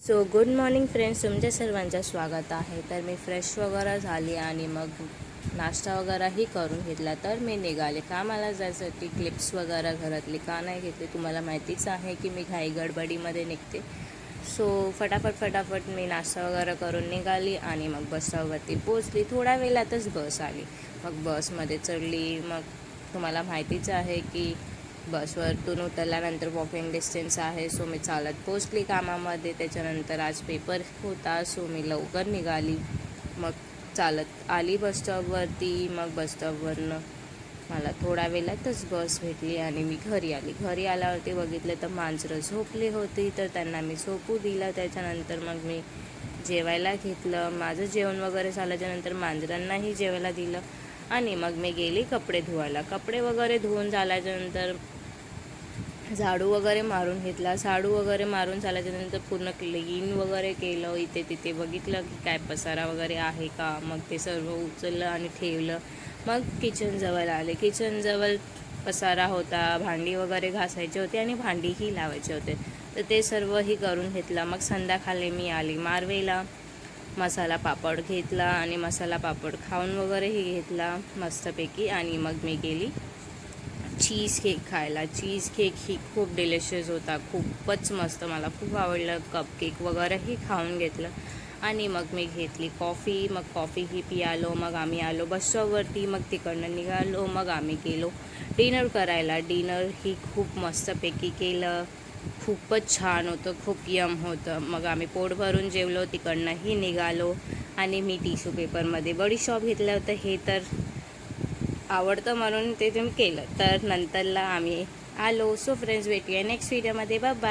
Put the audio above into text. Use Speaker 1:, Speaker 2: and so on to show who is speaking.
Speaker 1: So good morning friends, तुमच्या सर्वांचं स्वागत आहे. तर मी फ्रेश वगैरे झाली आणि मग नाश्ता वगैरेही करून घेतला. तर मी निघाले कामाला जायसाठी. क्लिप्स वगैरे घरातली का नाही घेतली तुम्हाला माहितीच आहे की मी घाई गडबडीमध्ये निघते. सो फटाफट मी नाश्ता वगैरे करून निघाली आणि मग बस स्टॉपवरती पोचली. थोड्या वेळातच बस आली. मग बसमध्ये चढली. मग तुम्हाला माहितीच आहे की बसवरतून उतरल्यानंतर वॉकिंग डिस्टन्स आहे. सो मी चालत पोचली कामामध्ये. त्याच्यानंतर आज पेपर होता, सो मी लवकर निघाली. मग चालत आली बस स्टॉपवरती. मग बस स्टॉपवरनं मला थोड्या वेळातच बस भेटली आणि मी घरी आली. घरी आल्यावरती बघितलं तर मांजरं झोपली होती, तर त्यांना मी झोपू दिलं. त्याच्यानंतर मग मी जेवायला घेतलं. माझं जेवण वगैरे झाल्याच्यानंतर मांजरांनाही जेवायला दिलं आणि मग मी गेली कपडे धुवायला. कपडे वगैरे धुवून झाल्याच्यानंतर झाडू वगैरे मारून घेतला. झाडू वगैरे मारून झाल्याच्यानंतर पूर्ण क्लीन वगैरे केलं. इथे तिथे बघितलं की काय पसारा वगैरे आहे का. मग ते सर्व उचललं आणि ठेवलं. मग किचनजवळ आले. किचनजवळ पसारा होता, भांडी वगैरे घासायचे होते आणि भांडीही लावायचे होते, तर ते सर्वही करून घेतलं. मग संध्याकाळी मी आली मारवेला. मसाला पापड घेतला आणि मसाला पापड खाऊन वगैरेही घेतला मस्तपैकी. आणि मग मी गेली चीज केक खायला. चीज केक ही खूप डिलिशियस होता, खूपच मस्त, मला खूप आवडलं. कपकेक वगैरेही खाऊन घेतलं आणि मग मी घेतली कॉफी. मग कॉफीही पियालो. मग आम्ही आलो बस स्टॉपवरती. मग तिकडनं निघालो. मग आम्ही गेलो डिनर करायला. डिनर ही खूप मस्तपैकी केलं. खूपच छान होतं, खूप यम होतं. मग आम्ही पोट भरून जेवलो. तिकडनंही निघालो आणि मी टिश्यू पेपरमध्ये बडीशॉप घेतलं होतं. हे तर आवडतं म्हणून ते तुम्ही केलं. तर नंतरला आम्ही आलो. सो फ्रेंड्स, भेटूया नेक्स्ट व्हिडिओमध्ये. Bye bye.